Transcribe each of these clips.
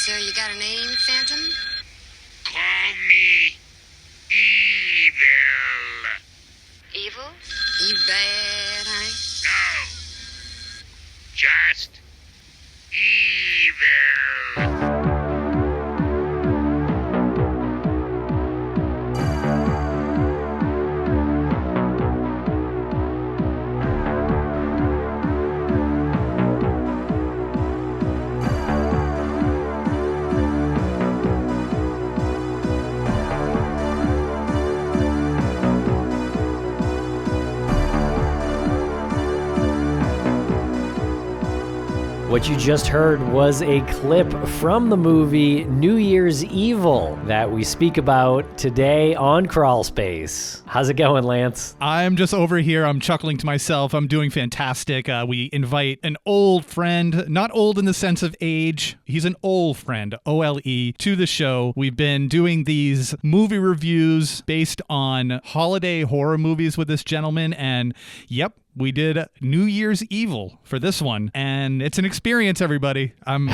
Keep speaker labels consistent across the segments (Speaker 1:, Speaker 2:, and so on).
Speaker 1: So you got a name, Phantom?
Speaker 2: Call me Evil.
Speaker 1: Evil? You bad, honey?
Speaker 2: No. Just evil.
Speaker 3: What you just heard was a clip from the movie New Year's Evil that we speak about today on Crawlspace. How's it going, Lance?
Speaker 4: I'm just over here. I'm chuckling to myself. I'm doing fantastic. We invite an old friend, not old in the sense of age. He's an old friend, OLE, to the show. We've been doing these movie reviews based on holiday horror movies with this gentleman, and yep, we did New Year's Evil for this one, and it's an experience, everybody. I'm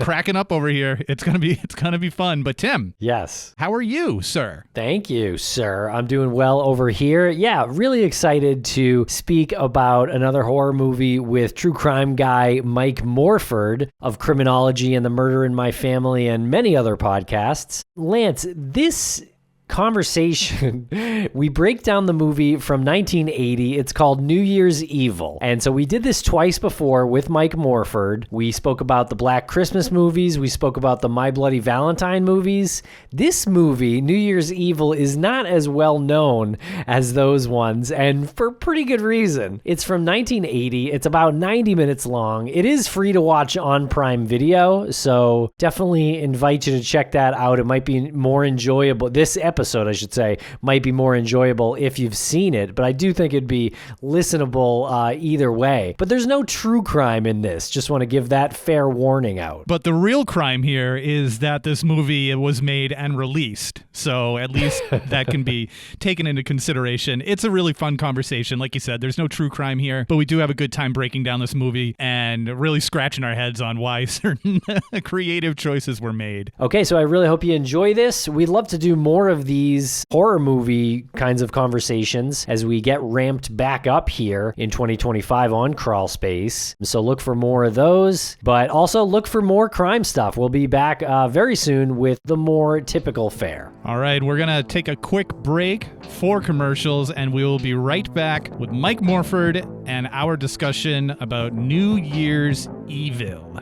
Speaker 4: cracking up over here. It's gonna be fun. But Tim,
Speaker 3: yes,
Speaker 4: how are you, sir?
Speaker 3: Thank you, sir. I'm doing well over here. Yeah, really excited to speak about another horror movie with true crime guy Mike Morford of Criminology and the Murder in My Family and many other podcasts. Lance, this conversation, we break down the movie from 1980. It's called New Year's Evil. And so we did this twice before with Mike Morford. We spoke about the Black Christmas movies. We spoke about the My Bloody Valentine movies. This movie, New Year's Evil, is not as well known as those ones, and for pretty good reason. It's from 1980. It's about 90 minutes long. It is free to watch on Prime Video, so definitely invite you to check that out. It might be more enjoyable. This episode, I should say, might be more enjoyable if you've seen it, but I do think it'd be listenable either way. But there's no true crime in this. Just want to give that fair warning out.
Speaker 4: But the real crime here is that this movie was made and released. So at least that can be taken into consideration. It's a really fun conversation. Like you said, there's no true crime here, but we do have a good time breaking down this movie and really scratching our heads on why certain creative choices were made.
Speaker 3: Okay, so I really hope you enjoy this. We'd love to do more of these horror movie kinds of conversations as we get ramped back up here in 2025 on Crawlspace. So look for more of those, but also look for more crime stuff. We'll be back very soon with the more typical fare.
Speaker 4: All right, we're going to take a quick break for commercials, and we will be right back with Mike Morford and our discussion about New Year's Evil.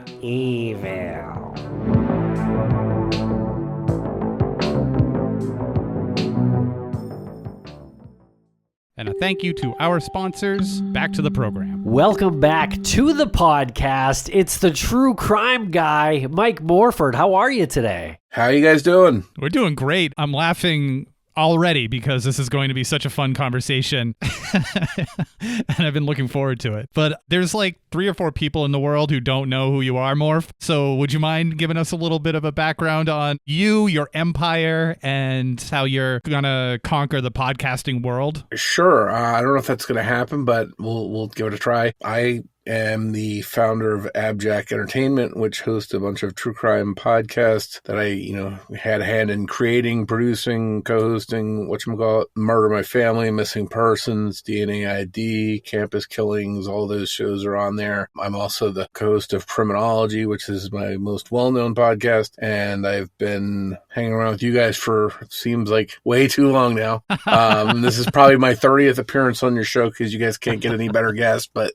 Speaker 4: And a thank you to our sponsors. Back to the program.
Speaker 3: Welcome back to the podcast. It's the true crime guy, Mike Morford. How are you today?
Speaker 5: How you guys doing?
Speaker 4: We're doing great. I'm laughing already because this is going to be such a fun conversation. And I've been looking forward to it. But there's like 3 or 4 people in the world who don't know who you are, Morph. So would you mind giving us a little bit of a background on you, your empire, and how you're going to conquer the podcasting world?
Speaker 5: Sure. I don't know if that's going to happen, but we'll give it a try. I am the founder of Abjack Entertainment, which hosts a bunch of true crime podcasts that I, had a hand in creating, producing, co-hosting, whatchamacallit, Murder My Family, Missing Persons, DNA ID, Campus Killings, all those shows are on there. I'm also the co-host of Criminology, which is my most well-known podcast, and I've been hanging around with you guys for, it seems like, way too long now. This is probably my 30th appearance on your show because you guys can't get any better guests, but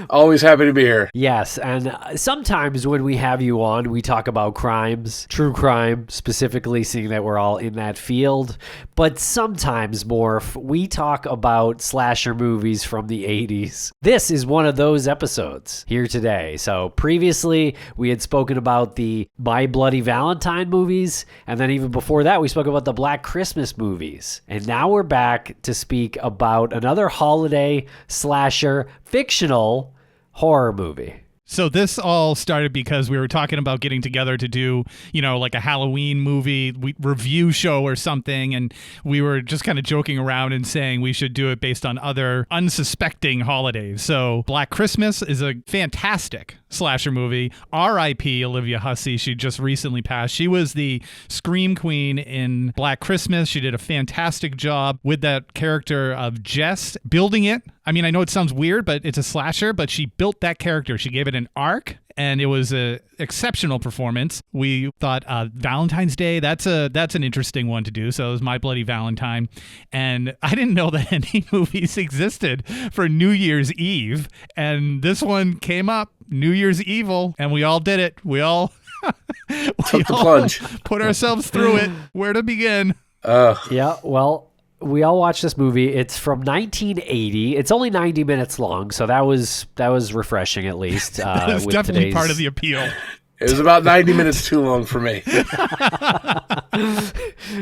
Speaker 5: always happy to be here.
Speaker 3: Yes, and sometimes when we have you on, we talk about crimes, true crime specifically, seeing that we're all in that field. But sometimes, Morph, we talk about slasher movies from the 80s. This is one of those episodes here today. So previously, we had spoken about the My Bloody Valentine movies, and then even before that, we spoke about the Black Christmas movies. And now we're back to speak about another holiday slasher fictional horror movie.
Speaker 4: So this all started because we were talking about getting together to do, like a Halloween movie review show or something. And we were just kind of joking around and saying we should do it based on other unsuspecting holidays. So Black Christmas is a fantastic slasher movie. R.I.P. Olivia Hussey. She just recently passed. She was the scream queen in Black Christmas. She did a fantastic job with that character of Jess, building it. I mean, I know it sounds weird, but it's a slasher, but she built that character. She gave it an arc, and it was an exceptional performance. We thought Valentine's Day, that's an interesting one to do. So it was My Bloody Valentine. And I didn't know that any movies existed for New Year's Eve. And this one came up, New Year's Evil, and we all did it. We all
Speaker 5: took the plunge.
Speaker 4: Put ourselves through it. Where to begin?
Speaker 3: Yeah, well, we all watched this movie. It's from 1980. It's only 90 minutes long, so that was refreshing at least.
Speaker 4: That was definitely part of the appeal.
Speaker 5: It was about 90 minutes too long for me.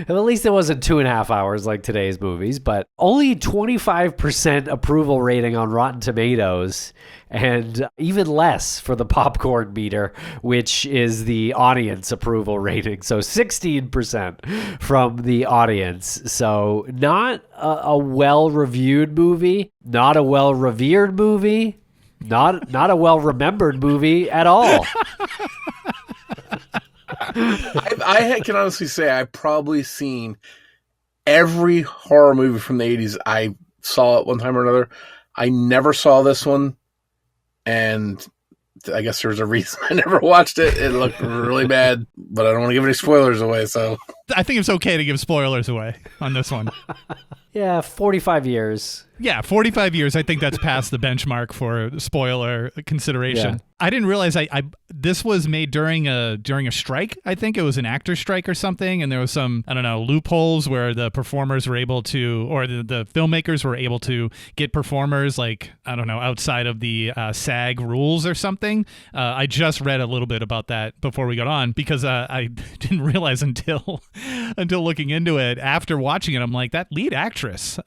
Speaker 3: At least it wasn't 2.5 hours like today's movies, but only 25% approval rating on Rotten Tomatoes, and even less for the popcorn meter, which is the audience approval rating. So 16% from the audience. So not a well-reviewed movie, not a well-revered movie, not a well-remembered movie at all.
Speaker 5: I can honestly say I've probably seen every horror movie from the 80s. I saw it one time or another. I never saw this one, and I guess there's a reason I never watched it. It looked really bad, but I don't want to give any spoilers away, so...
Speaker 4: I think it's okay to give spoilers away on this one.
Speaker 3: Yeah, 45 years.
Speaker 4: Yeah, 45 years. I think that's past the benchmark for spoiler consideration.
Speaker 3: Yeah.
Speaker 4: I didn't realize this was made during a strike. I think it was an actor strike or something, and there was some, I don't know, loopholes where the performers were able to, or the filmmakers were able to get performers, like, I don't know, outside of the SAG rules or something. I just read a little bit about that before we got on, because I didn't realize until looking into it. After watching it, I'm like, that lead actress,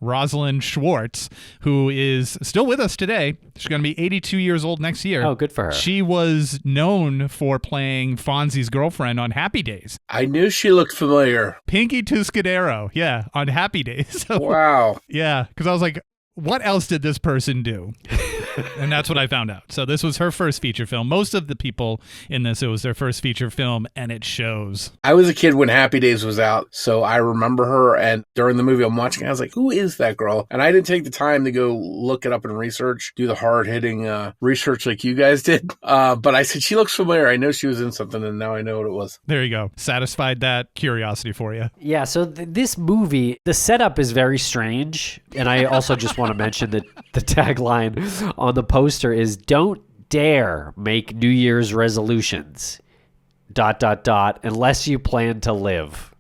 Speaker 4: Rosalind Schwartz, who is still with us today. She's going to be 82 years old next year.
Speaker 3: Oh, good for her.
Speaker 4: She was known for playing Fonzie's girlfriend on Happy Days.
Speaker 5: I knew she looked familiar.
Speaker 4: Pinky Tuscadero, yeah, on Happy Days. So,
Speaker 5: wow.
Speaker 4: Yeah, because I was like, what else did this person do? And that's what I found out. So this was her first feature film. Most of the people in this, it was their first feature film, and it shows.
Speaker 5: I was a kid when Happy Days was out, so I remember her, and during the movie I'm watching, I was like, who is that girl? And I didn't take the time to go look it up and research, do the hard-hitting research like you guys did. But I said, she looks familiar. I know she was in something, and now I know what it was.
Speaker 4: There you go. Satisfied that curiosity for you.
Speaker 3: Yeah, so this movie, the setup is very strange, and I also just want to mention that the tagline on the poster is "Don't dare make New Year's resolutions, ... unless you plan to live."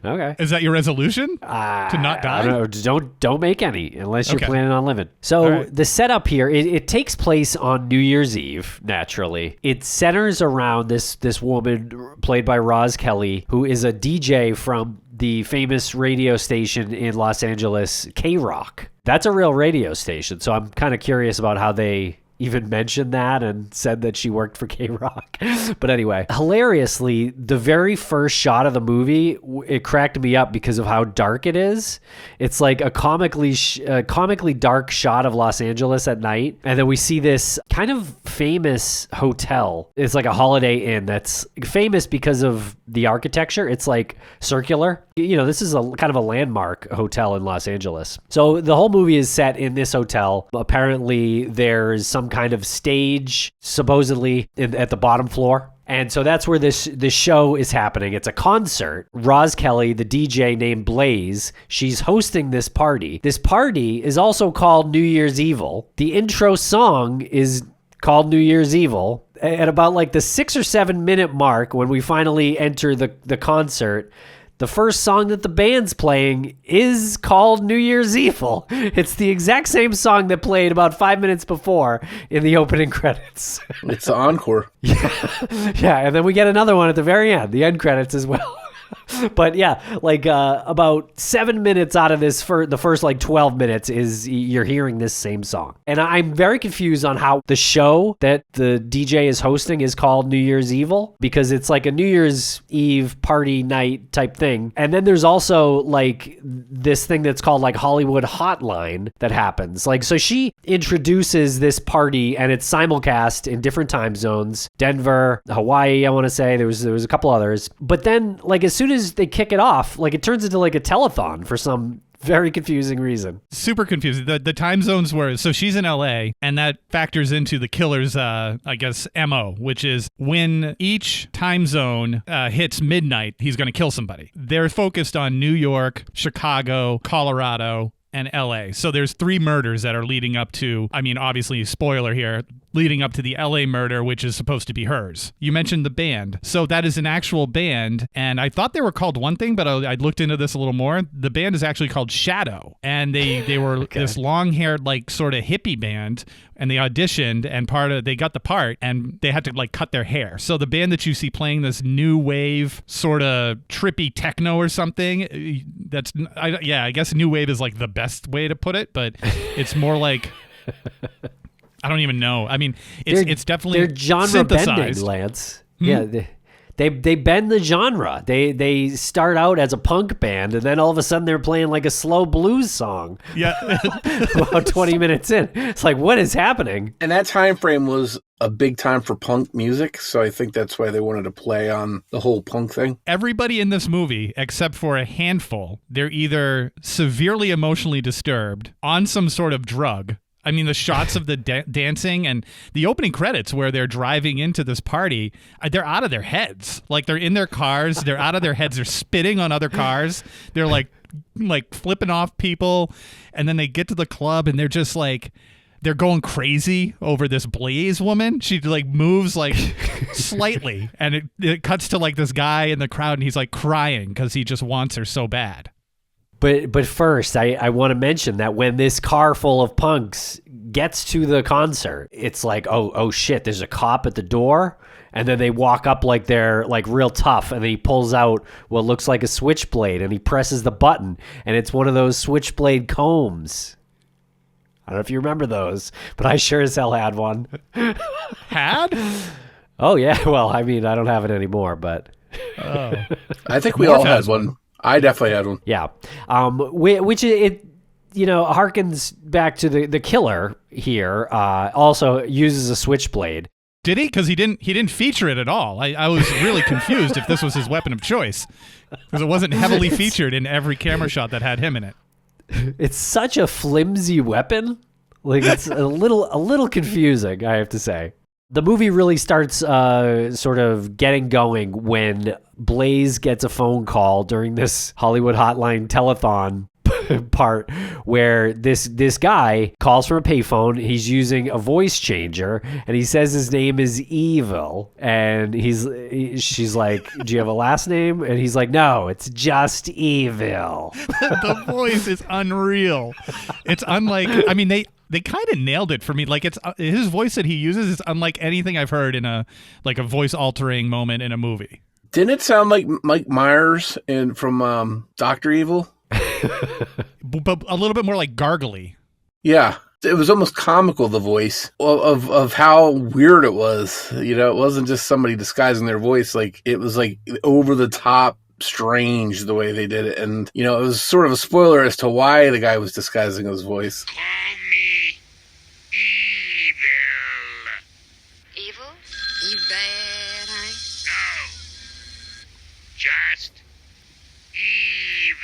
Speaker 3: Okay.
Speaker 4: Is that your resolution? To not die?
Speaker 3: I don't know. Don't make any unless you're
Speaker 4: Okay.
Speaker 3: planning on living. So
Speaker 4: right.
Speaker 3: The setup here, it takes place on New Year's Eve, naturally. It centers around this woman played by Roz Kelly, who is a DJ from the famous radio station in Los Angeles, K-Rock. That's a real radio station, so I'm kind of curious about how they even mentioned that and said that she worked for K-Rock. But anyway, hilariously, the very first shot of the movie, it cracked me up because of how dark it is. It's like a comically dark shot of Los Angeles at night. And then we see this kind of famous hotel. It's like a Holiday Inn that's famous because of the architecture. It's like circular. You know, this is a kind of a landmark hotel in Los Angeles. So the whole movie is set in this hotel. Apparently, there's some kind of stage, supposedly, at the bottom floor. And so that's where this show is happening. It's a concert. Roz Kelly, the DJ named Blaze, she's hosting this party. This party is also called New Year's Evil. The intro song is called New Year's Evil. At about like the 6 or 7 minute mark, when we finally enter the concert, the first song that the band's playing is called New Year's Evil. It's the exact same song that played about 5 minutes before in the opening credits.
Speaker 5: It's the encore.
Speaker 3: Yeah, and then we get another one at the very end, the end credits as well. But yeah, like about 7 minutes out of this, for the first like 12 minutes is you're hearing this same song. And I'm very confused on how the show that the DJ is hosting is called New Year's Evil, because it's like a New Year's Eve party night type thing. And then there's also like this thing that's called like Hollywood Hotline that happens. Like, so she introduces this party and it's simulcast in different time zones. Denver, Hawaii, I want to say. There was a couple others. But then like as soon as they kick it off, like it turns into like a telethon for some very confusing reason.
Speaker 4: Super confusing. The time zones were, so she's in LA, and that factors into the killer's, I guess, MO, which is when each time zone hits midnight, he's going to kill somebody. They're focused on New York, Chicago, Colorado, and LA. So there's 3 murders that are leading up to, I mean, obviously, spoiler here, leading up to the LA murder, which is supposed to be hers. You mentioned the band. So that is an actual band, and I thought they were called one thing, but I looked into this a little more. The band is actually called Shadow, and they were okay. This long-haired, like, sort of hippie band, and they auditioned, and they got the part, and they had to, like, cut their hair. So the band that you see playing this new wave, sort of trippy techno or something, I guess new wave is, like, the best way to put it, but it's more like... I don't even know. I mean, it's definitely
Speaker 3: they're genre
Speaker 4: synthesized.
Speaker 3: Bending, Lance. Yeah, they bend the genre. They start out as a punk band, and then all of a sudden they're playing like a slow blues song.
Speaker 4: Yeah,
Speaker 3: about 20 minutes in, it's like, what is happening?
Speaker 5: And that time frame was a big time for punk music, so I think that's why they wanted to play on the whole punk thing.
Speaker 4: Everybody in this movie, except for a handful, they're either severely emotionally disturbed, on some sort of drug. I mean, the shots of the dancing and the opening credits where they're driving into this party, they're out of their heads. Like, they're in their cars, they're out of their heads, they're spitting on other cars, they're like flipping off people, and then they get to the club and they're just like, they're going crazy over this Blaze woman. She like moves like slightly, and it cuts to like this guy in the crowd, and he's like crying because he just wants her so bad.
Speaker 3: But first, I want to mention that when this car full of punks gets to the concert, it's like, oh shit, there's a cop at the door. And then they walk up like they're like real tough, and then he pulls out what looks like a switchblade, and he presses the button, and it's one of those switchblade combs. I don't know if you remember those, but I sure as hell had one.
Speaker 4: Had?
Speaker 3: Oh, yeah. Well, I mean, I don't have it anymore, but...
Speaker 4: Oh.
Speaker 5: I think we all had one. I definitely had one.
Speaker 3: Yeah. Which it harkens back to the killer here. Also uses a switchblade.
Speaker 4: Did he? Because he didn't feature it at all. I was really confused if this was his weapon of choice, because it wasn't heavily featured in every camera shot that had him in it.
Speaker 3: It's such a flimsy weapon. Like, it's a little confusing, I have to say. The movie really starts sort of getting going when Blaze gets a phone call during this Hollywood Hotline telethon part, where this guy calls from a payphone. He's using a voice changer, and he says his name is Evil, and she's like, do you have a last name? And he's like, no, it's just Evil.
Speaker 4: The voice is unreal. It's unlike, I mean, they kind of nailed it for me. Like, it's his voice that he uses is unlike anything I've heard in a voice altering moment in a movie.
Speaker 5: Didn't it sound like Mike Myers from Dr. Evil?
Speaker 4: But a little bit more like gargly. Yeah.
Speaker 5: It was almost comical, the voice of how weird it was. You know, it wasn't just somebody disguising their voice. Like, it was like over the top strange the way they did it. And, you know, it was sort of a spoiler as to why the guy was disguising his voice.
Speaker 2: Call me evil.
Speaker 1: Evil? You bad, huh?
Speaker 2: No. Just evil.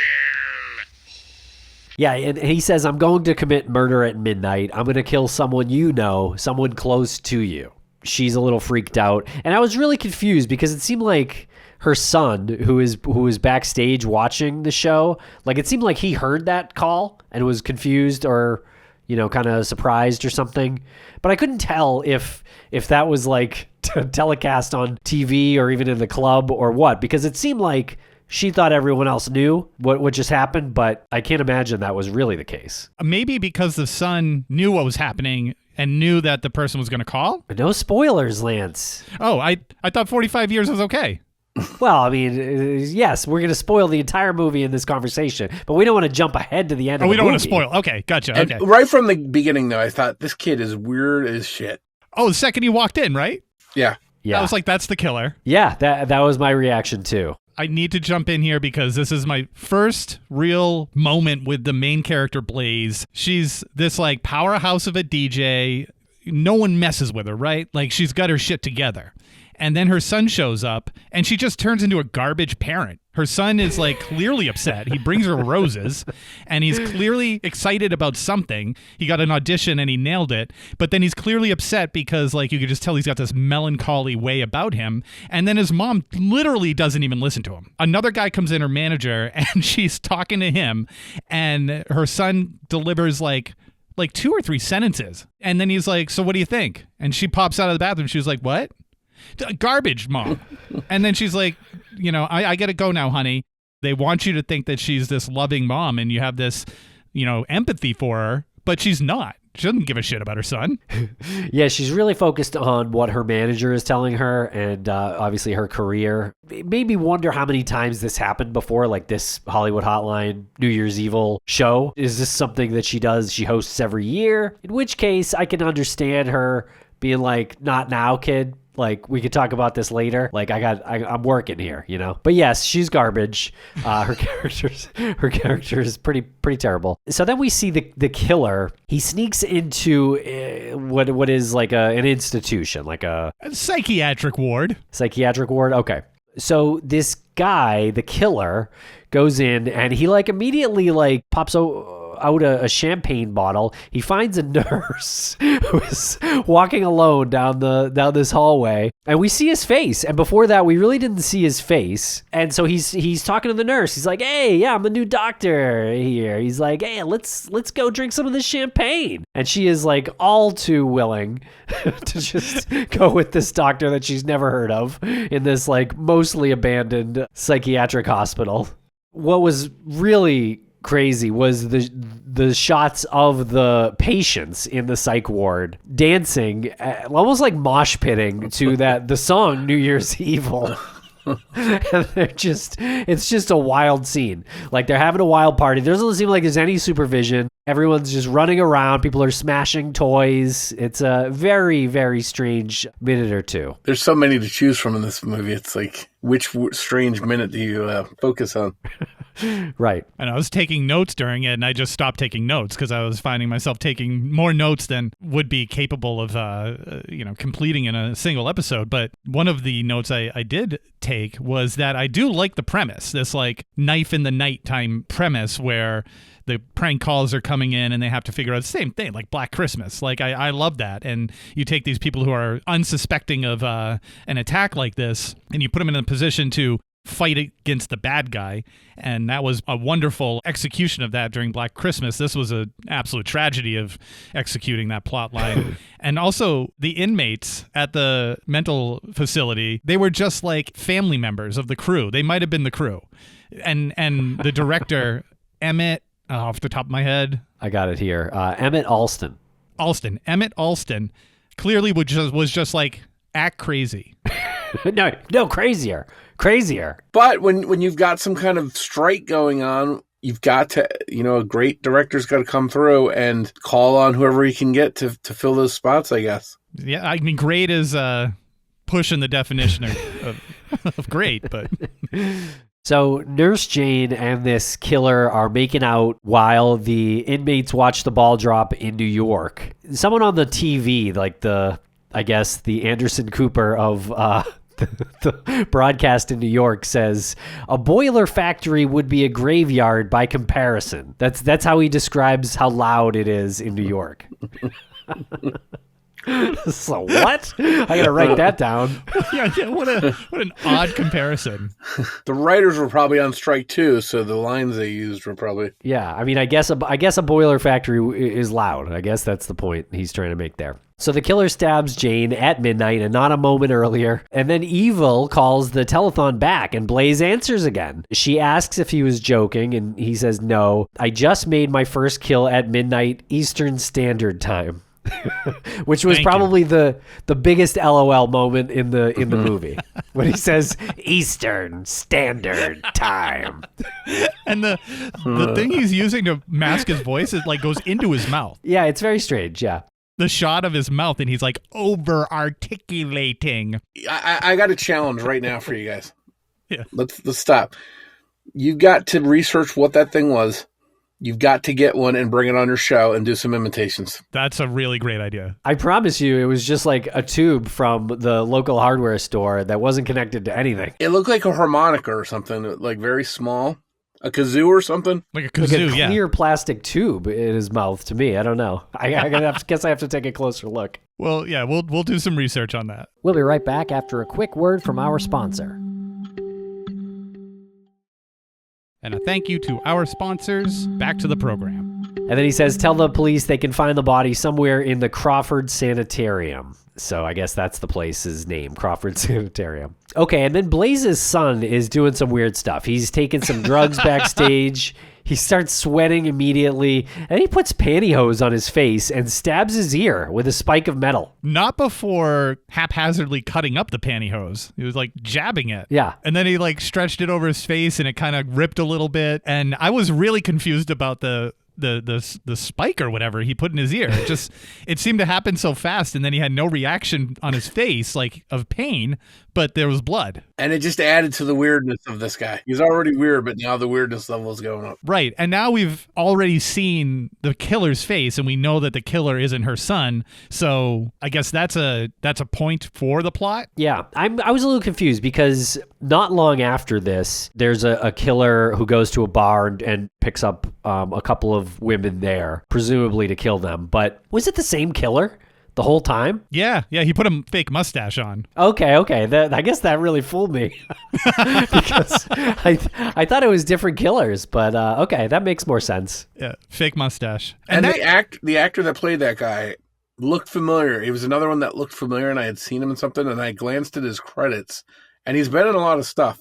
Speaker 3: Yeah, and he says, I'm going to commit murder at midnight. I'm going to kill someone you know, someone close to you. She's a little freaked out. And I was really confused because it seemed like her son, who was backstage watching the show, like, it seemed like he heard that call and was confused or, you know, kind of surprised or something. But I couldn't tell if that was like telecast on TV or even in the club or what, because it seemed like she thought everyone else knew what just happened, but I can't imagine that was really the case.
Speaker 4: Maybe because the son knew what was happening and knew that the person was going to call?
Speaker 3: No spoilers, Lance.
Speaker 4: Oh, I thought 45 years was okay.
Speaker 3: Well, I mean, yes, we're going to spoil the entire movie in this conversation, but we don't want to jump ahead to the end of the movie.
Speaker 4: We don't want to spoil. Okay, gotcha.
Speaker 5: And
Speaker 4: okay.
Speaker 5: right from the beginning, though, I thought this kid is weird as shit.
Speaker 4: Oh, the second he walked in, right?
Speaker 5: Yeah.
Speaker 3: Yeah.
Speaker 4: I was like, that's the killer.
Speaker 3: Yeah, that was my reaction too.
Speaker 4: I need to jump in here because this is my first real moment with the main character, Blaze. She's this like powerhouse of a DJ. No one messes with her, right? Like she's got her shit together. And then her son shows up and she just turns into a garbage parent. Her son is like clearly upset. He brings her roses and he's clearly excited about something. He got an audition and he nailed it. But then he's clearly upset because like you could just tell he's got this melancholy way about him. And then his mom literally doesn't even listen to him. Another guy comes in, her manager, and she's talking to him and her son delivers like 2 or 3 sentences. And then he's like, so what do you think? And she pops out of the bathroom. She was like, what? Garbage, Mom. And then she's like, I got to go now, honey. They want you to think that she's this loving mom and you have this, empathy for her, but she's not. She doesn't give a shit about her son.
Speaker 3: Yeah, she's really focused on what her manager is telling her and obviously her career. It made me wonder how many times this happened before, like this Hollywood Hotline New Year's Evil show. Is this something that she does? She hosts every year? In which case, I can understand her being like, not now, kid. Like, we could talk about this later. Like, I'm working here, But yes, she's garbage. Her character is pretty terrible. So then we see the killer. He sneaks into what is like an institution, like a
Speaker 4: psychiatric ward.
Speaker 3: Psychiatric ward. Okay. So this guy, the killer, goes in and he like immediately like pops out a champagne bottle. He finds a nurse who is walking alone down this hallway, and we see his face. And before that, we really didn't see his face. And so he's talking to the nurse. He's like, "Hey, yeah, I'm the new doctor here." He's like, "Hey, let's go drink some of this champagne." And she is like all too willing to just go with this doctor that she's never heard of in this like mostly abandoned psychiatric hospital. What was really crazy was the shots of the patients in the psych ward dancing, almost like mosh pitting to the song New Year's Evil. And it's just a wild scene. Like they're having a wild party. There doesn't seem like there's any supervision. Everyone's just running around. People are smashing toys. It's a very, very strange minute or two.
Speaker 5: There's so many to choose from in this movie. It's like, which strange minute do you focus on?
Speaker 3: Right.
Speaker 4: And I was taking notes during it, and I just stopped taking notes because I was finding myself taking more notes than would be capable of, completing in a single episode. But one of the notes I did take was that I do like the premise, this like knife in the nighttime premise where the prank calls are coming in and they have to figure out the same thing, like Black Christmas. Like, I love that. And you take these people who are unsuspecting of an attack like this, and you put them in a position to fight against the bad guy. And that was a wonderful execution of that during Black Christmas. This was an absolute tragedy of executing that plot line. And also the inmates at the mental facility, they were just like family members of the crew. They might have been the crew. And the director, Emmett, off the top of my head,
Speaker 3: I got it here. Emmett Alston.
Speaker 4: Emmett Alston clearly was just like, act crazy.
Speaker 3: No, crazier.
Speaker 5: But when you've got some kind of strike going on, you've got to, a great director's got to come through and call on whoever he can get to fill those spots, I guess.
Speaker 4: Yeah, I mean, great is pushing the definition of great, but...
Speaker 3: So Nurse Jane and this killer are making out while the inmates watch the ball drop in New York. Someone on the TV, like the Anderson Cooper of the broadcast in New York, says a boiler factory would be a graveyard by comparison. That's how he describes how loud it is in New York. So what? I gotta write that down.
Speaker 4: Yeah, what an odd comparison.
Speaker 5: The writers were probably on strike too, so the lines they used were probably...
Speaker 3: Yeah, I mean, I guess a boiler factory is loud. I guess that's the point he's trying to make there. So the killer stabs Jane at midnight and not a moment earlier. And then Evil calls the telethon back and Blaze answers again. She asks if he was joking and he says, "No, I just made my first kill at midnight Eastern Standard Time." Which was
Speaker 4: Thank you.
Speaker 3: probably the biggest LOL moment in the movie when he says Eastern Standard Time.
Speaker 4: And the thing he's using to mask his voice is like goes into his mouth.
Speaker 3: Yeah, it's very strange. Yeah.
Speaker 4: The shot of his mouth, and he's like over articulating.
Speaker 5: I got a challenge right now for you guys.
Speaker 4: Yeah.
Speaker 5: Let's stop. You've got to research what that thing was. You've got to get one and bring it on your show and do some imitations.
Speaker 4: That's a really great idea.
Speaker 3: I promise you, it was just like a tube from the local hardware store that wasn't connected to anything.
Speaker 5: It looked like a harmonica or something, like very small. A kazoo or something.
Speaker 4: Like a kazoo,
Speaker 3: like a clear plastic tube in his mouth to me. I don't know. I guess I have to take a closer look.
Speaker 4: Well, yeah, we'll do some research on that.
Speaker 3: We'll be right back after a quick word from our sponsor.
Speaker 4: And a thank you to our sponsors. Back to the program.
Speaker 3: And then he says, tell the police they can find the body somewhere in the Crawford Sanitarium. So I guess that's the place's name, Crawford Sanitarium. Okay, and then Blaze's son is doing some weird stuff. He's taking some drugs backstage. He starts sweating immediately, and he puts pantyhose on his face and stabs his ear with a spike of metal.
Speaker 4: Not before haphazardly cutting up the pantyhose. He was like jabbing it.
Speaker 3: Yeah.
Speaker 4: And then he like stretched it over his face and it kind of ripped a little bit. And I was really confused about the spike or whatever he put in his ear. It seemed to happen so fast, and then he had no reaction on his face, like of pain, but there was blood.
Speaker 5: And it just added to the weirdness of this guy. He's already weird, but now the weirdness level is going up.
Speaker 4: Right. And now we've already seen the killer's face, and we know that the killer isn't her son. So I guess that's a point for the plot.
Speaker 3: Yeah, I was a little confused because not long after this, there's a killer who goes to a bar and picks up a couple of women there, presumably to kill them. But was it the same killer the whole time?
Speaker 4: Yeah, he put a fake mustache on.
Speaker 3: Okay. I guess that really fooled me because I thought it was different killers, but okay, that makes more sense.
Speaker 4: Yeah, fake mustache.
Speaker 5: And the actor that played that guy looked familiar. He was another one that looked familiar, and I had seen him in something, and I glanced at his credits, and he's been in a lot of stuff.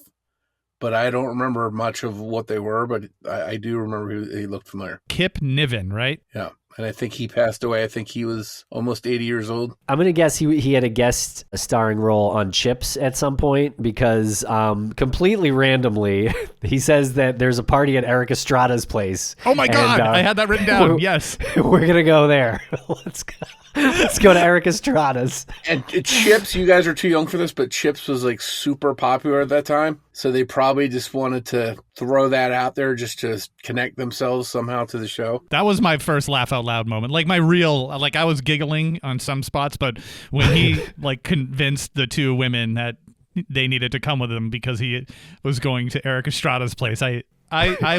Speaker 5: But I don't remember much of what they were, but I do remember he looked familiar.
Speaker 4: Kip Niven, right?
Speaker 5: Yeah. And I think he passed away. I think he was almost 80 years old.
Speaker 3: I'm going to guess he had a guest starring role on Chips at some point because completely randomly, he says that there's a party at Eric Estrada's place.
Speaker 4: Oh my God, I had that written down. Yes.
Speaker 3: We're going to go there. Let's go to Eric Estrada's.
Speaker 5: And Chips, you guys are too young for this, but Chips was like super popular at that time. So they probably just wanted to throw that out there just to connect themselves somehow to the show.
Speaker 4: That was my first laugh out loud moment. Like I was giggling on some spots, but when he like convinced the two women that they needed to come with him because he was going to Eric Estrada's place, I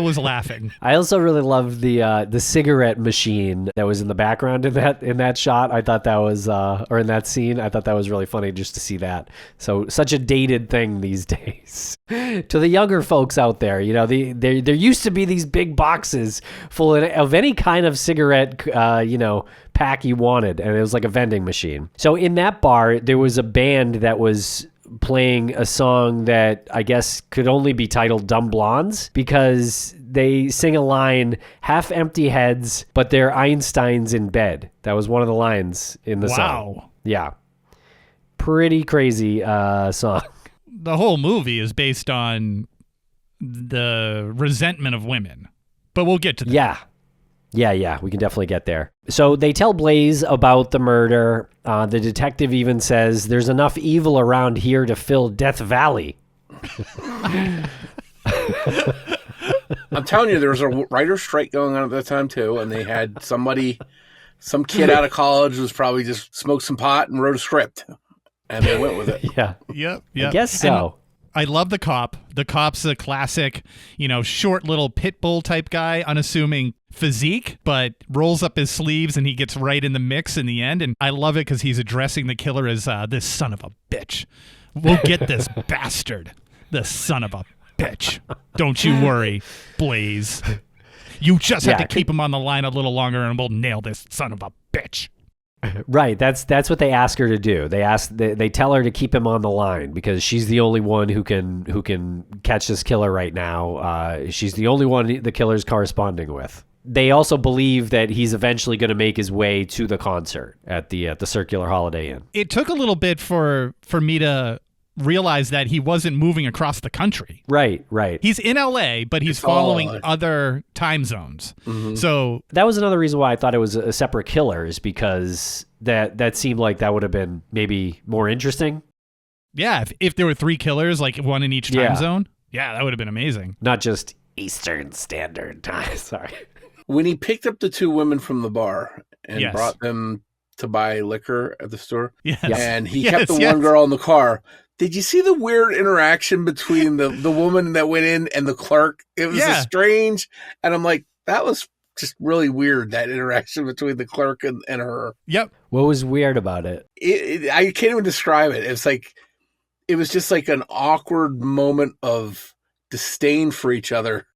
Speaker 4: was laughing.
Speaker 3: I also really loved the cigarette machine that was in the background in that shot. I thought that was or in that scene. I thought that was really funny just to see that. So such a dated thing these days. To the younger folks out there, there used to be these big boxes full of any kind of cigarette pack you wanted, and it was like a vending machine. So in that bar, there was a band that was playing a song that I guess could only be titled Dumb Blondes because they sing a line, half empty heads, but they're Einsteins in bed. That was one of the lines in the song.
Speaker 4: Wow.
Speaker 3: Yeah. Pretty crazy song.
Speaker 4: The whole movie is based on the resentment of women, but we'll get to that.
Speaker 3: Yeah, we can definitely get there. So they tell Blaze about the murder. The detective even says there's enough evil around here to fill Death Valley.
Speaker 5: I'm telling you, there was a writer's strike going on at that time too, and they had some kid out of college was probably just smoked some pot and wrote a script, and they went with it.
Speaker 3: Yeah.
Speaker 4: Yep.
Speaker 3: I guess so.
Speaker 4: I love the cop. The cop's a classic, short little pit bull type guy, unassuming physique, but rolls up his sleeves and he gets right in the mix in the end. And I love it because he's addressing the killer as this son of a bitch. We'll get this bastard, the son of a bitch. Don't you worry, Blaze. You just have to keep him on the line a little longer and we'll nail this son of a bitch.
Speaker 3: Right, that's what they ask her to do. They tell her to keep him on the line because she's the only one who can catch this killer right now. She's the only one the killer's corresponding with. they also believe that he's eventually going to make his way to the concert at the Circular Holiday Inn.
Speaker 4: It took a little bit for me to realize that he wasn't moving across the country.
Speaker 3: Right.
Speaker 4: He's in LA, but he's following other time zones. Mm-hmm. So
Speaker 3: that was another reason why I thought it was a separate killer, is because that seemed like that would have been maybe more interesting.
Speaker 4: Yeah, if there were 3 killers, like one in each time zone, that would have been amazing.
Speaker 3: Not just Eastern Standard Time. Sorry.
Speaker 5: When he picked up the 2 women from the bar and brought them to buy liquor at the store, and he kept the one girl in the car. Did you see the weird interaction between the woman that went in and the clerk? It was strange. And I'm like, that was just really weird, that interaction between the clerk and her.
Speaker 4: Yep.
Speaker 3: What was weird about it?
Speaker 5: I can't even describe it. It's like, it was just like an awkward moment of disdain for each other.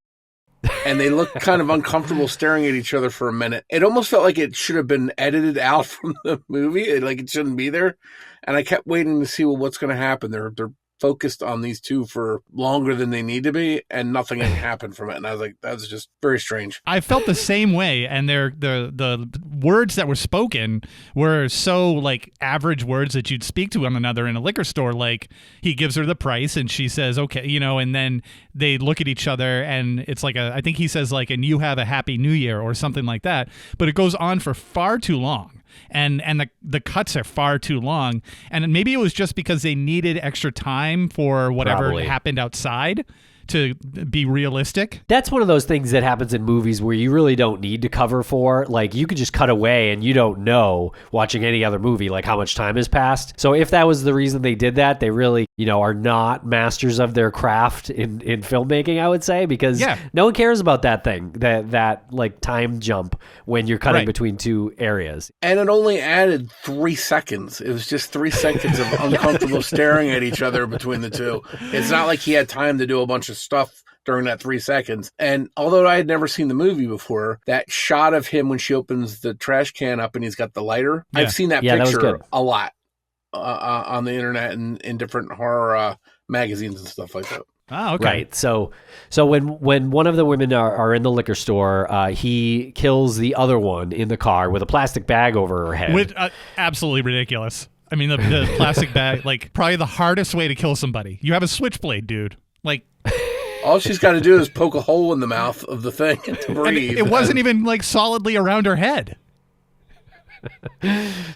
Speaker 5: And they looked kind of uncomfortable staring at each other for a minute. It almost felt like it should have been edited out from the movie. Like it shouldn't be there. And I kept waiting to see, well, what's going to happen. They're focused on these 2 for longer than they need to be, and nothing had happened from it. And I was like, that's just very strange.
Speaker 4: I felt the same way, and the words that were spoken were so like average words that you'd speak to one another in a liquor store. Like, he gives her the price, and she says, okay, and then they look at each other, and it's like I think he says like, and you have a happy new year or something like that. But it goes on for far too long. And the cuts are far too long. And maybe it was just because they needed extra time for whatever happened outside to be realistic.
Speaker 3: That's one of those things that happens in movies where you really don't need to cover for. Like, you could just cut away and you don't know, watching any other movie, like how much time has passed. So if that was the reason they did that, they really, are not masters of their craft in filmmaking, I would say, because no one cares about that thing, that like time jump when you're cutting between 2 areas.
Speaker 5: And it only added 3 seconds. It was just 3 seconds of uncomfortable staring at each other between the 2. It's not like he had time to do a bunch of stuff during that 3 seconds. And although I had never seen the movie before, that shot of him when she opens the trash can up and he's got the lighter, I've seen that picture a lot on the internet and in different horror magazines and stuff like that.
Speaker 4: Oh, okay.
Speaker 3: Right. So when one of the women are in the liquor store, he kills the other one in the car with a plastic bag over her head.
Speaker 4: With absolutely ridiculous. I mean, the plastic bag, like, probably the hardest way to kill somebody. You have a switchblade, dude. Like,
Speaker 5: all she's got to do is poke a hole in the mouth of the thing to breathe.
Speaker 4: It wasn't even like solidly around her head.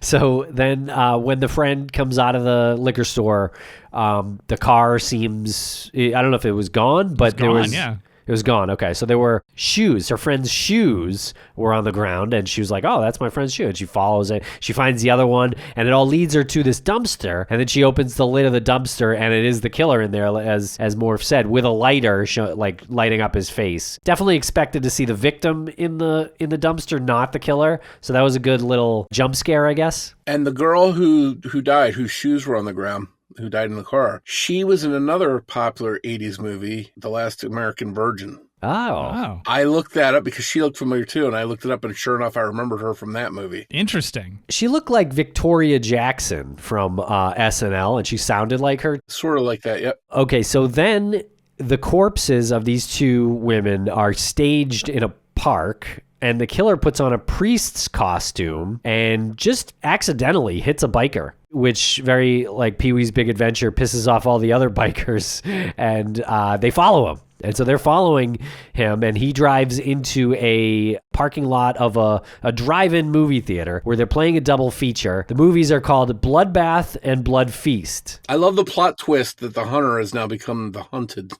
Speaker 3: So then when the friend comes out of the liquor store, the car seems, I don't know if it was gone, but it was gone. Okay, so there were shoes. Her friend's shoes were on the ground, and she was like, oh, that's my friend's shoe. And she follows it. She finds the other one, and it all leads her to this dumpster. And then she opens the lid of the dumpster, and it is the killer in there, as Morph said, with a lighter, like lighting up his face. Definitely expected to see the victim in the dumpster, not the killer. So that was a good little jump scare, I guess.
Speaker 5: And the girl who died, whose shoes were on the ground, who died in the car, she was in another popular 80s movie, The Last American Virgin.
Speaker 3: Oh.
Speaker 5: I looked that up because she looked familiar too, and I looked it up, and sure enough, I remembered her from that movie.
Speaker 4: Interesting.
Speaker 3: She looked like Victoria Jackson from SNL, and she sounded like her.
Speaker 5: Sort of like that, yep.
Speaker 3: Okay, so then the corpses of these 2 women are staged in a park, and the killer puts on a priest's costume and just accidentally hits a biker, which very like Pee-wee's Big Adventure pisses off all the other bikers, and they follow him. And so they're following him, and he drives into a parking lot of a drive-in movie theater where they're playing a double feature. The movies are called Bloodbath and Blood Feast.
Speaker 5: I love the plot twist that the hunter has now become the hunted.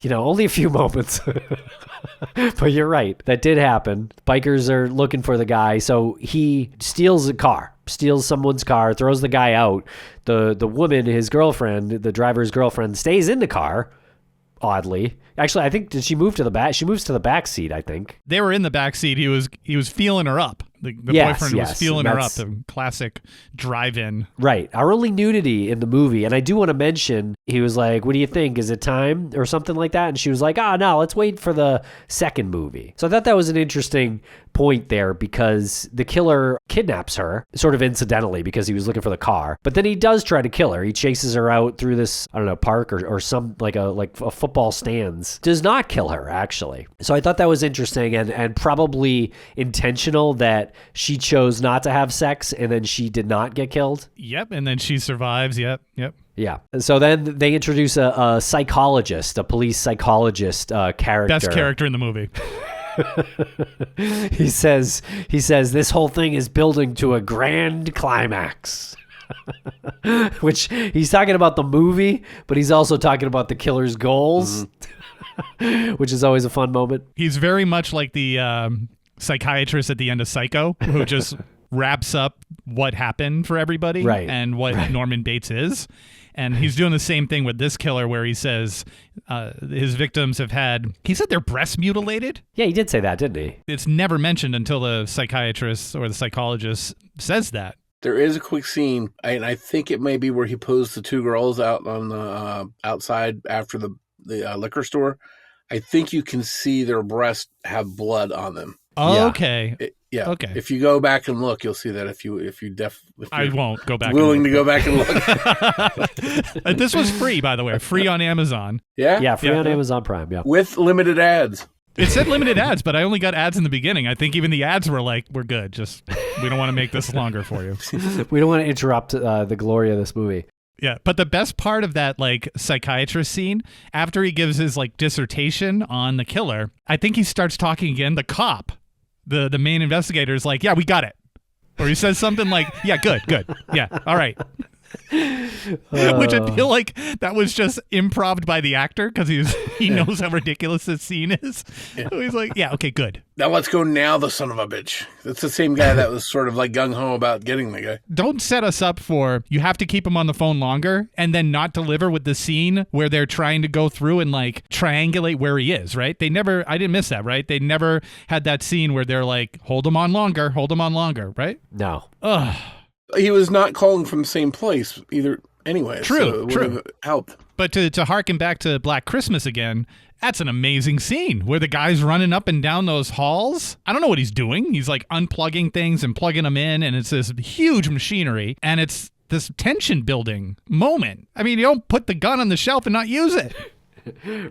Speaker 3: Only a few moments. But you're right. That did happen. Bikers are looking for the guy. So he steals someone's car, throws the guy out. The woman, his girlfriend, the driver's girlfriend, stays in the car, oddly. Actually, I think, did she move to the back? She moves to the back seat, I think.
Speaker 4: They were in the back seat. He was feeling her up. The
Speaker 3: Yes,
Speaker 4: boyfriend was
Speaker 3: yes,
Speaker 4: feeling her up.
Speaker 3: that's-
Speaker 4: The classic drive-in.
Speaker 3: Right. Our only nudity in the movie. And I do want to mention, he was like, what do you think? Is it time? Or something like that. And she was like, no, let's wait for the second movie. So I thought that was an interesting point there because the killer kidnaps her sort of incidentally because he was looking for the car. But then he does try to kill her. He chases her out through this, I don't know, park or some like a football stands. Does not kill her, actually. So I thought that was interesting and probably intentional that she chose not to have sex and then she did not get killed.
Speaker 4: Yep, and then she survives. Yep.
Speaker 3: Yeah. So then they introduce a psychologist, a police psychologist character.
Speaker 4: Best character in the movie.
Speaker 3: He says this whole thing is building to a grand climax. Which he's talking about the movie, but he's also talking about the killer's goals, which is always a fun moment.
Speaker 4: He's very much like the psychiatrist at the end of Psycho, who just wraps up what happened for everybody
Speaker 3: Right.
Speaker 4: and what Norman Bates is. And he's doing the same thing with this killer where he says his victims have had, he said their breasts mutilated.
Speaker 3: Yeah, he did say that, didn't he?
Speaker 4: It's never mentioned until the psychiatrist or the psychologist says that.
Speaker 5: There is a quick scene, and I think it may be where he posed the two girls out on the outside after the liquor store. I think you can see their breasts have blood on them.
Speaker 4: Oh,
Speaker 3: Yeah.
Speaker 4: okay.
Speaker 5: Yeah.
Speaker 4: Okay.
Speaker 5: If you go back and look, you'll see that. If you're
Speaker 4: I won't go back.
Speaker 5: willing to
Speaker 4: and
Speaker 5: go back and look.
Speaker 4: This was free, by the way, free on Amazon.
Speaker 5: Yeah.
Speaker 3: Yeah, free
Speaker 4: Yeah.
Speaker 3: on Amazon Prime, yeah.
Speaker 5: With limited ads.
Speaker 4: It said limited ads, but I only got ads in the beginning. I think even the ads were like, we're good. Just, we don't want to make this longer for you.
Speaker 3: We don't want to interrupt the glory of this movie.
Speaker 4: Yeah. But the best part of that, like, psychiatrist scene, after he gives his, like, dissertation on the killer, I think he starts talking again. The cop, the main investigator, is like, yeah, we got it. Or he says something like, yeah, good. Yeah, all right. Which I feel like that was just improv by the actor because he knows how ridiculous this scene is.
Speaker 5: Yeah.
Speaker 4: So he's like, yeah, okay, good.
Speaker 5: Now let's go now, the son of a bitch. That's the same guy that was sort of like gung-ho about getting the guy.
Speaker 4: Don't set us up for you have to keep him on the phone longer and then not deliver with the scene where they're trying to go through and like triangulate where he is, right? I didn't miss that, right? They never had that scene where they're like, hold him on longer, right?
Speaker 3: No.
Speaker 4: Ugh.
Speaker 5: He was not calling from the same place either anyway.
Speaker 4: True,
Speaker 5: so it would
Speaker 4: true.
Speaker 5: have helped.
Speaker 4: But to harken back to Black Christmas again, that's an amazing scene where the guy's running up and down those halls. I don't know what he's doing. He's like unplugging things and plugging them in, and it's this huge machinery, and it's this tension building moment. I mean, you don't put the gun on the shelf and not use it.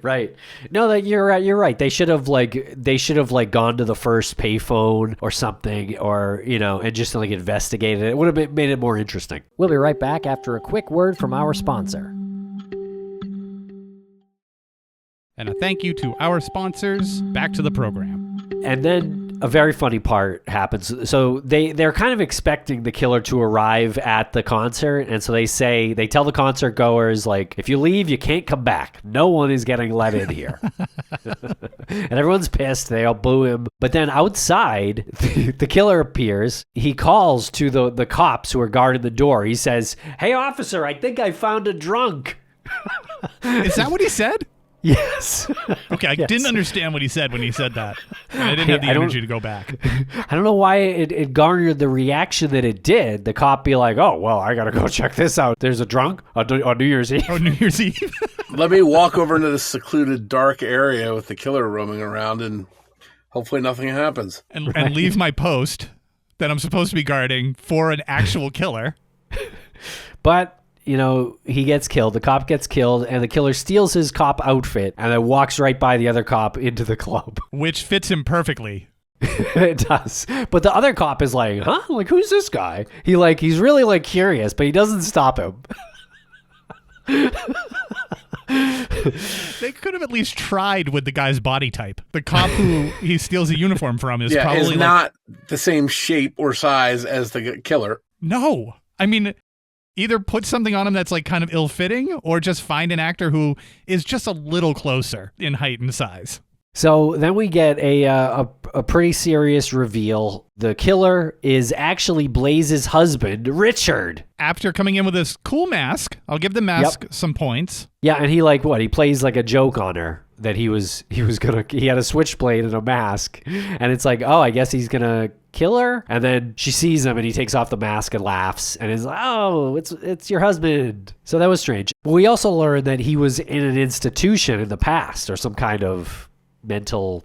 Speaker 3: Right. No, you're right. You're right. They should have gone to the first payphone or something, or and just like investigated it. It would have made it more interesting. We'll be right back after a quick word from our sponsor.
Speaker 4: And a thank you to our sponsors. Back to the program.
Speaker 3: And then a very funny part happens. So they're kind of expecting the killer to arrive at the concert, and so they tell the concert goers, like, if you leave, you can't come back. No one is getting let in here. And everyone's pissed. They all boo him. But then outside, the killer appears. He calls to the cops who are guarding the door. He says, "Hey, officer, I think I found a drunk."
Speaker 4: Is that what he said?
Speaker 3: Yes.
Speaker 4: Okay, I
Speaker 3: Yes.
Speaker 4: didn't understand what he said when he said that. I didn't have the
Speaker 3: I don't-
Speaker 4: energy to go back.
Speaker 3: I don't know why it garnered the reaction that it did. The cop be like, "Oh, well, I gotta go check this out. There's a drunk on New Year's Eve."
Speaker 4: Oh, New Year's Eve.
Speaker 5: Let me walk over into this secluded, dark area with the killer roaming around, and hopefully nothing happens.
Speaker 4: and leave my post that I'm supposed to be guarding for an actual killer.
Speaker 3: But, he gets killed. The cop gets killed, and the killer steals his cop outfit and then walks right by the other cop into the club.
Speaker 4: Which fits him perfectly.
Speaker 3: It does. But the other cop is like, huh? Like, who's this guy? He's really, like, curious, but he doesn't stop him.
Speaker 4: They could have at least tried with the guy's body type. The cop who he steals a uniform from is probably
Speaker 5: is
Speaker 4: like,
Speaker 5: not the same shape or size as the killer.
Speaker 4: no. I mean, either put something on him that's like kind of ill-fitting or just find an actor who is just a little closer in height and size.
Speaker 3: So then we get a pretty serious reveal. The killer is actually Blaze's husband, Richard.
Speaker 4: After coming in with this cool mask, I'll give the mask some points.
Speaker 3: Yeah, and he plays like a joke on her that he had a switchblade and a mask, and it's like, oh, I guess he's gonna killer? And then she sees him and he takes off the mask and laughs and is like, oh, it's your husband. So that was strange. But we also learned that he was in an institution in the past or some kind of mental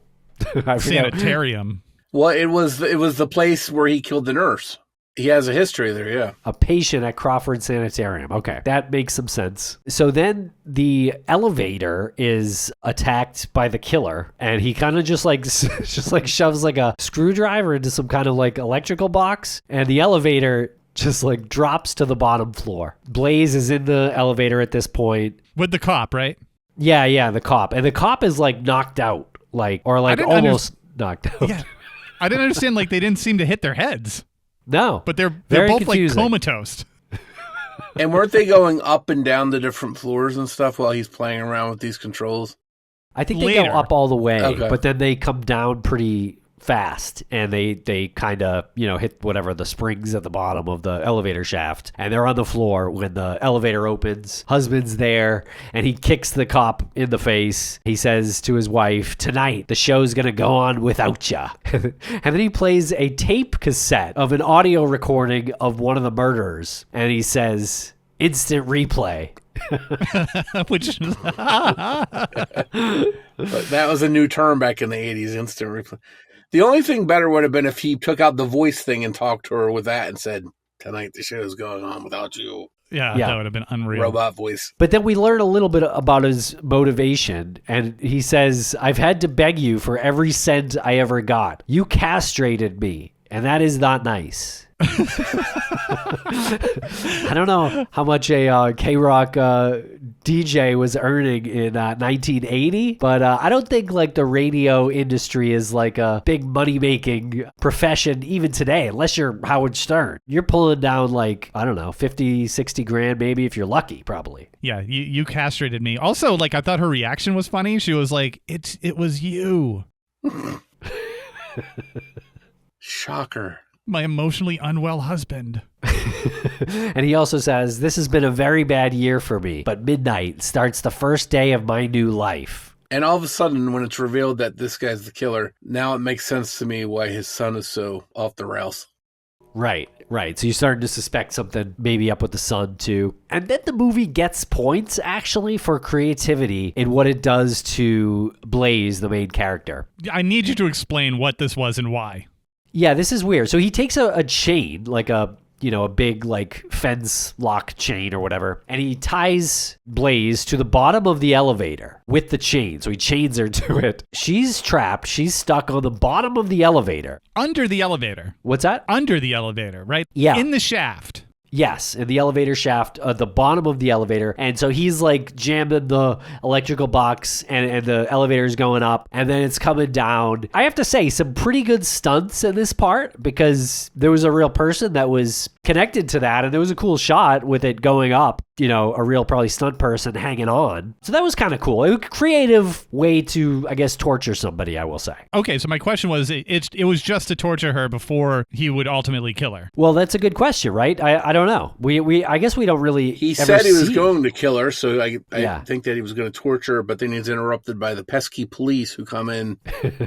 Speaker 4: sanitarium.
Speaker 5: Well, it was the place where he killed the nurse. He has a history there, yeah.
Speaker 3: A patient at Crawford Sanitarium. Okay, that makes some sense. So then the elevator is attacked by the killer, and he kind of just shoves like a screwdriver into some kind of like electrical box, and the elevator just like drops to the bottom floor. Blaze is in the elevator at this point.
Speaker 4: With the cop, right?
Speaker 3: Yeah, the cop. And the cop is like knocked out, almost knocked out.
Speaker 4: Yeah. I didn't understand, like they didn't seem to hit their heads.
Speaker 3: No.
Speaker 4: But they're
Speaker 3: very
Speaker 4: both
Speaker 3: confusing.
Speaker 4: like comatose.
Speaker 5: And weren't they going up and down the different floors and stuff while he's playing around with these controls?
Speaker 3: I think they go
Speaker 4: Later.
Speaker 3: up all the way,
Speaker 5: Okay.
Speaker 3: but then they come down pretty fast, and they kind of, hit whatever the springs at the bottom of the elevator shaft, and they're on the floor when the elevator opens. Husband's there, and he kicks the cop in the face. He says to his wife, tonight, the show's gonna go on without ya. And then he plays a tape cassette of an audio recording of one of the murders, and he says, instant replay.
Speaker 4: Which
Speaker 5: But that was a new term back in the 80s, instant replay. The only thing better would have been if he took out the voice thing and talked to her with that and said, tonight the show's going on without you.
Speaker 4: yeah,
Speaker 3: Yeah.
Speaker 4: that would have been unreal.
Speaker 5: Robot voice.
Speaker 3: But then we learn a little bit about his motivation, and he says, I've had to beg you for every cent I ever got. You castrated me, and that is not nice. I don't know how much a K-Rock DJ was earning in 1980, but I don't think like the radio industry is like a big money-making profession even today, unless you're Howard Stern. You're pulling down like, I don't know, 50, 60 grand maybe if you're lucky, probably.
Speaker 4: Yeah, you castrated me. Also, like I thought her reaction was funny. She was like, it was you.
Speaker 5: Shocker.
Speaker 4: My emotionally unwell husband.
Speaker 3: And he also says, this has been a very bad year for me, but midnight starts the first day of my new life.
Speaker 5: And all of a sudden, when it's revealed that this guy's the killer, now it makes sense to me why his son is so off the rails.
Speaker 3: Right. So you're starting to suspect something maybe up with the son too. And then the movie gets points actually for creativity in what it does to Blaze, the main character.
Speaker 4: I need you to explain what this was and why.
Speaker 3: Yeah, this is weird. So he takes a chain, like a big like fence lock chain or whatever, and he ties Blaze to the bottom of the elevator with the chain. So he chains her to it. She's trapped. She's stuck on the bottom of the elevator.
Speaker 4: Under the elevator.
Speaker 3: What's that?
Speaker 4: Under the elevator, right?
Speaker 3: Yeah.
Speaker 4: In the shaft.
Speaker 3: Yes, in the elevator shaft, the bottom of the elevator. And so he's like jamming the electrical box and the elevator's going up and then it's coming down. I have to say, some pretty good stunts in this part because there was a real person that was connected to that and there was a cool shot with it going up. A real probably stunt person hanging on. So that was kind of cool. A creative way to, I guess, torture somebody, I will say.
Speaker 4: Okay, so my question was, it was just to torture her before he would ultimately kill her.
Speaker 3: Well, that's a good question, right? I don't know. I guess we don't really.
Speaker 5: He
Speaker 3: ever
Speaker 5: said he was
Speaker 3: see-
Speaker 5: going to kill her, so I
Speaker 3: Yeah.
Speaker 5: think that he was going to torture her, but then he's interrupted by the pesky police who come in,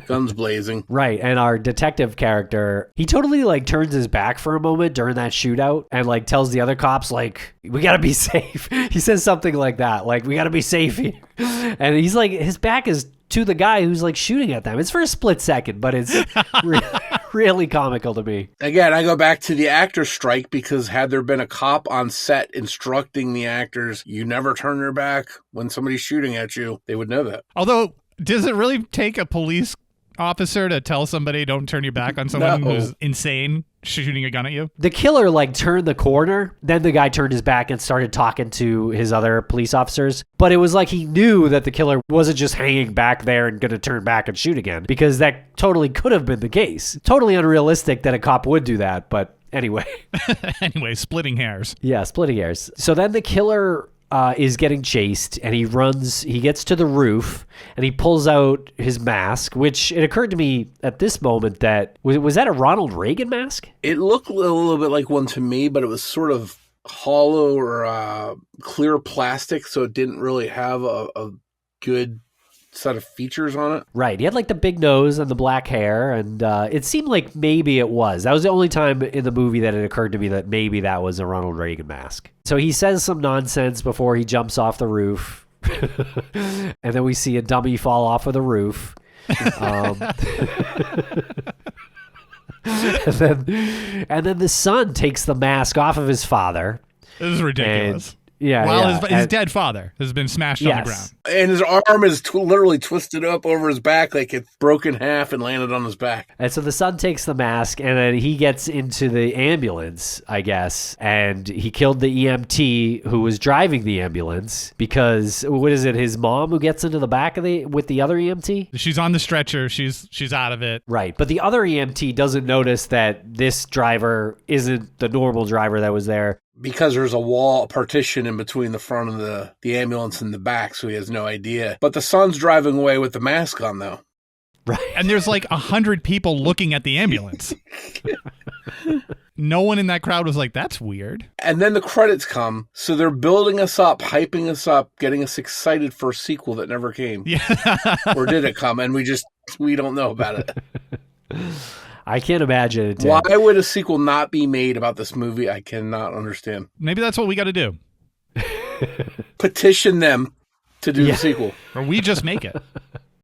Speaker 5: guns blazing.
Speaker 3: Right, and our detective character, he totally like turns his back for a moment during that shootout and like tells the other cops like, we gotta be safe. He says something like that, like, we gotta be safe here. And he's like, his back is to the guy who's like shooting at them. It's for a split second, but it's really comical to me.
Speaker 5: Again, I go back to the actor strike because had there been a cop on set instructing the actors, you never turn your back when somebody's shooting at you, they would know that.
Speaker 4: Although, does it really take a police officer to tell somebody don't turn your back on someone
Speaker 5: No.
Speaker 4: who's insane shooting a gun at you?
Speaker 3: The killer like turned the corner, then the guy turned his back and started talking to his other police officers. But it was like he knew that the killer wasn't just hanging back there and gonna turn back and shoot again, because that totally could have been the case. Totally unrealistic that a cop would do that, but anyway.
Speaker 4: Anyway, splitting hairs.
Speaker 3: Yeah, splitting hairs. So then the killer is getting chased and he gets to the roof and he pulls out his mask, which it occurred to me at this moment that was that a Ronald Reagan mask?
Speaker 5: It looked a little bit like one to me, but it was sort of hollow or clear plastic, so it didn't really have a good set of features on it.
Speaker 3: Right. He had like the big nose and the black hair, and it seemed like maybe it was. That was the only time in the movie that it occurred to me that maybe that was a Ronald Reagan mask. So he says some nonsense before he jumps off the roof, and then we see a dummy fall off of the roof. And then the son takes the mask off of his father.
Speaker 4: This is ridiculous.
Speaker 3: While
Speaker 4: his dead father has been smashed on the ground.
Speaker 5: And his arm is literally twisted up over his back like it's broken in half and landed on his back.
Speaker 3: And so the son takes the mask, and then he gets into the ambulance, I guess, and he killed the EMT who was driving the ambulance because, what is it, his mom who gets into the back of with the other EMT?
Speaker 4: She's on the stretcher. She's out of it.
Speaker 3: Right. But the other EMT doesn't notice that this driver isn't the normal driver that was there.
Speaker 5: Because there's a partition in between the front of the ambulance and the back, so he has no idea. But the son's driving away with the mask on, though.
Speaker 3: Right.
Speaker 4: And there's like 100 people looking at the ambulance. No one in that crowd was like, that's weird.
Speaker 5: And then the credits come, so they're building us up, hyping us up, getting us excited for a sequel that never came.
Speaker 4: Yeah.
Speaker 5: Or did it come, and we don't know about it.
Speaker 3: I can't imagine it did.
Speaker 5: Why would a sequel not be made about this movie? I cannot understand.
Speaker 4: Maybe that's what we got to do.
Speaker 5: Petition them to do the sequel.
Speaker 4: Or we just make it.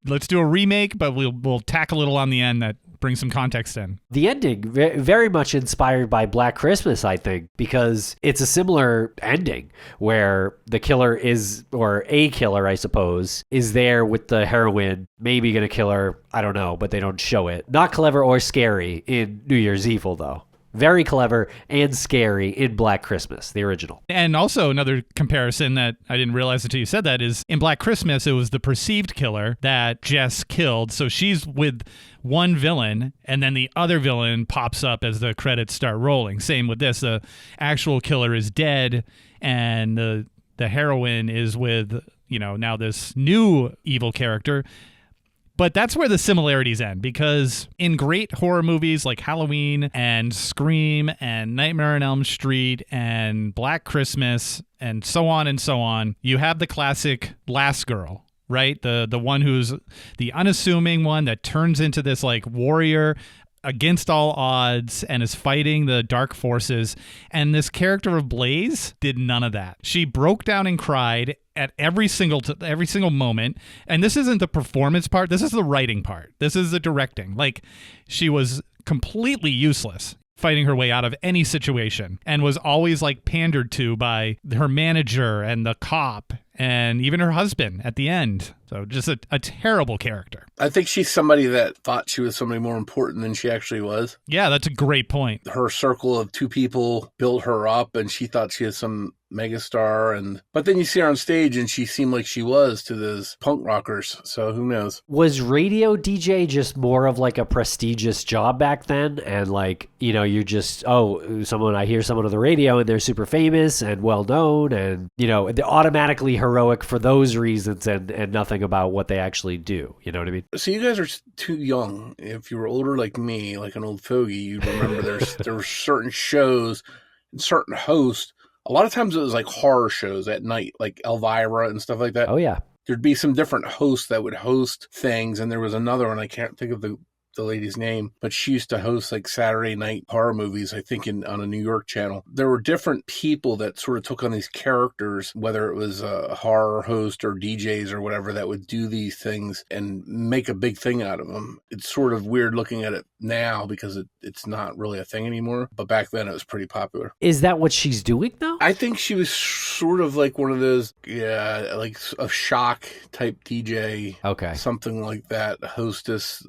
Speaker 4: Let's do a remake, but we'll tack a little on the end that brings some context in.
Speaker 3: The ending, very much inspired by Black Christmas, I think, because it's a similar ending where the killer is, or a killer, I suppose, is there with the heroine, maybe going to kill her. I don't know, but they don't show it. Not clever or scary in New Year's Evil, though. Very clever and scary in Black Christmas, the original.
Speaker 4: And also another comparison that I didn't realize until you said that is in Black Christmas, it was the perceived killer that Jess killed. So she's with one villain, and then the other villain pops up as the credits start rolling. Same with this. The actual killer is dead, and the heroine is with, now this new evil character. But that's where the similarities end, because in great horror movies like Halloween and Scream and Nightmare on Elm Street and Black Christmas and so on, you have the classic last girl, right? The one who's the unassuming one that turns into this like warrior against all odds and is fighting the dark forces. And this character of Blaze did none of that. She broke down and cried at every single moment. And this isn't the performance part. This is the writing part. This is the directing. Like, she was completely useless fighting her way out of any situation and was always like pandered to by her manager and the cop and even her husband at the end. So just a terrible character.
Speaker 5: I think she's somebody that thought she was somebody more important than she actually was.
Speaker 4: Yeah, that's a great point.
Speaker 5: Her circle of two people built her up, and she thought she was some megastar. But then you see her on stage, and she seemed like she was to those punk rockers. So who knows?
Speaker 3: Was radio DJ just more of like a prestigious job back then? And like, you just, I hear someone on the radio and they're super famous and well known, and they're automatically heroic for those reasons and nothing about what they actually do. You know what I mean?
Speaker 5: So you guys are too young. If you were older like me, like an old fogey, you'd remember there were certain shows and certain hosts. A lot of times it was like horror shows at night, like Elvira and stuff like that.
Speaker 3: Oh, yeah.
Speaker 5: There'd be some different hosts that would host things, and there was another one, I can't think of the lady's name, but she used to host like Saturday night horror movies, I think on a New York channel. There were different people that sort of took on these characters, whether it was a horror host or DJs or whatever, that would do these things and make a big thing out of them. It's sort of weird looking at it now because it's not really a thing anymore, but back then it was pretty popular.
Speaker 3: Is that what she's doing now?
Speaker 5: I think she was sort of like one of those, like a shock type DJ.
Speaker 3: Okay.
Speaker 5: Something like that, hostess,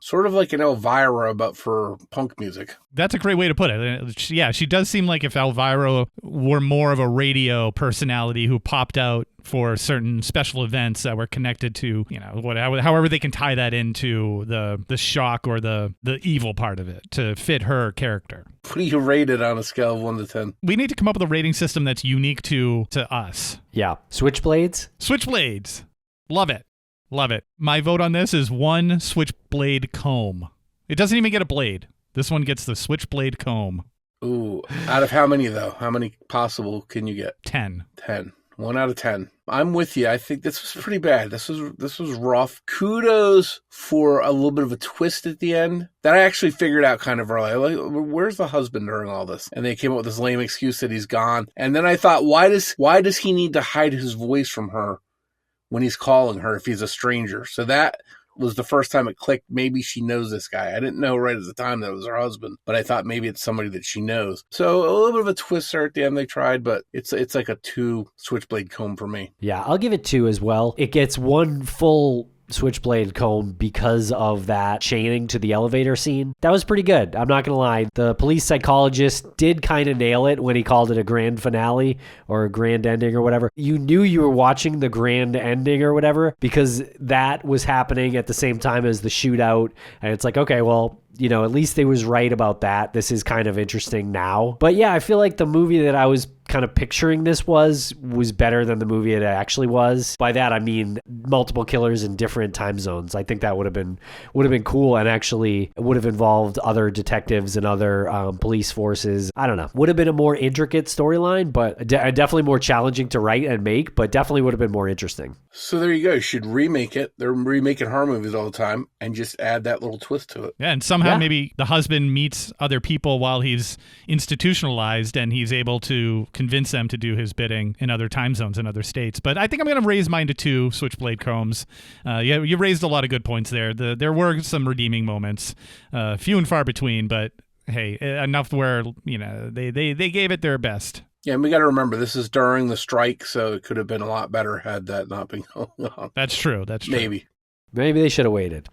Speaker 5: sort of like an Elvira, but for punk music.
Speaker 4: That's a great way to put it. Yeah, she does seem like if Elvira were more of a radio personality who popped out for certain special events that were connected to, however they can tie that into the shock or the evil part of it to fit her character.
Speaker 5: What do you rate it on a scale of 1 to 10?
Speaker 4: We need to come up with a rating system that's unique to us.
Speaker 3: Yeah. Switchblades?
Speaker 4: Switchblades. Love it. Love it. My vote on this is 1 switchblade comb. It doesn't even get a blade. This one gets the switchblade comb.
Speaker 5: Ooh. Out of how many, though? How many possible can you get?
Speaker 4: 10.
Speaker 5: 10. 1 out of 10. I'm with you. I think this was pretty bad. This was rough. Kudos for a little bit of a twist at the end that I actually figured out kind of early. Like, where's the husband during all this? And they came up with this lame excuse that he's gone. And then I thought, why does he need to hide his voice from her when he's calling her if he's a stranger? So that was the first time it clicked. Maybe she knows this guy. I didn't know right at the time that it was her husband, but I thought maybe it's somebody that she knows. So a little bit of a twist there at the end they tried, but it's like a 2 switchblade comb for me.
Speaker 3: Yeah, I'll give it 2 as well. It gets 1 full switchblade comb because of that chaining to the elevator scene. That was pretty good. I'm not going to lie. The police psychologist did kind of nail it when he called it a grand finale or a grand ending or whatever. You knew you were watching the grand ending or whatever because that was happening at the same time as the shootout. And it's like, okay, well, you know, at least they was right about that. This is kind of interesting now. But yeah, I feel like the movie that I was kind of picturing this was better than the movie it actually was. By that, I mean multiple killers in different time zones. I think that would have been cool and actually would have involved other detectives and other police forces. I don't know. Would have been a more intricate storyline, but definitely more challenging to write and make, but definitely would have been more interesting.
Speaker 5: So there you go. You should remake it. They're remaking horror movies all the time and just add that little twist to it.
Speaker 4: Yeah, and somehow maybe the husband meets other people while he's institutionalized and he's able to convince them to do his bidding in other time zones in other states. But I think I'm going to raise mine to 2 switchblade combs. Yeah, you raised a lot of good points there. There were some redeeming moments, few and far between, but hey, enough where, you know, they gave it their best.
Speaker 5: Yeah, and we got to remember, this is during the strike, so it could have been a lot better had that not been going on.
Speaker 4: That's true.
Speaker 5: Maybe
Speaker 3: they should have waited.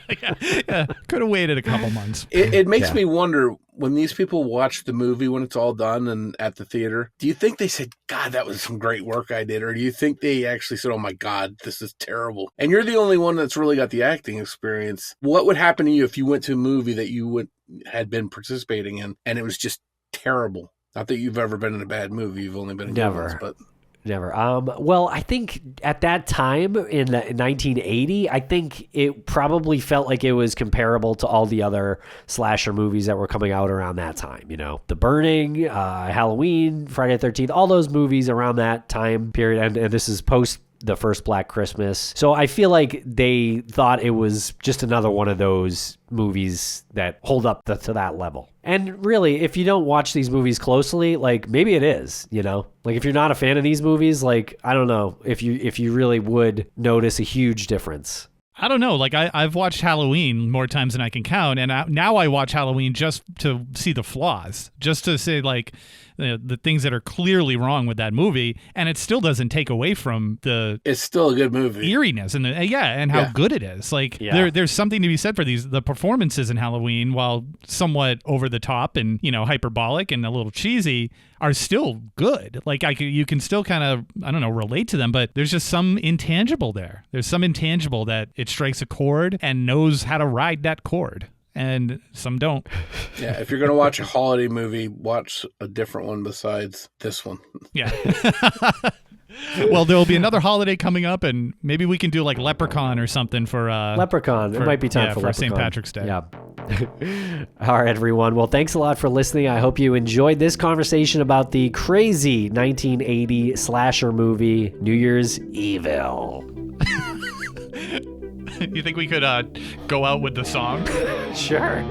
Speaker 4: yeah, could have waited a couple months.
Speaker 5: It makes me wonder, when these people watch the movie when it's all done and at the theater, do you think they said, God, that was some great work I did? Or do you think they actually said, oh my God, this is terrible? And you're the only one that's really got the acting experience. What would happen to you if you went to a movie that you had been participating in and it was just terrible? Not that you've ever been in a bad movie. You've only been in good ones, but...
Speaker 3: Never. Well, I think at that time in 1980, I think it probably felt like it was comparable to all the other slasher movies that were coming out around that time. You know, The Burning, Halloween, Friday the 13th, all those movies around that time period. And this is post the first Black Christmas. So I feel like they thought it was just another one of those movies that hold up to that level. And really, if you don't watch these movies closely, like maybe it is, you know, like if you're not a fan of these movies, like, I don't know if you really would notice a huge difference.
Speaker 4: I don't know. Like I've watched Halloween more times than I can count. And now I watch Halloween just to see the flaws, just to say like the things that are clearly wrong with that movie. And it still doesn't take away from it's still a good movie, eeriness and how good it is. Like there's something to be said for the performances in Halloween, while somewhat over the top and, you know, hyperbolic and a little cheesy, are still good. Like you can still kind of, I don't know, relate to them, but there's just some intangible there. There's some intangible that it strikes a chord and knows how to ride that chord. And some don't.
Speaker 5: Yeah, if you're going to watch a holiday movie, watch a different one besides this one.
Speaker 4: Yeah. Well, there'll be another holiday coming up, and maybe we can do like Leprechaun or something for...
Speaker 3: Leprechaun. It might be time for Leprechaun.
Speaker 4: St. Patrick's Day.
Speaker 3: Yeah. All right, everyone. Well, thanks a lot for listening. I hope you enjoyed this conversation about the crazy 1980 slasher movie, New Year's Evil.
Speaker 4: You think we could go out with the song?
Speaker 3: Sure.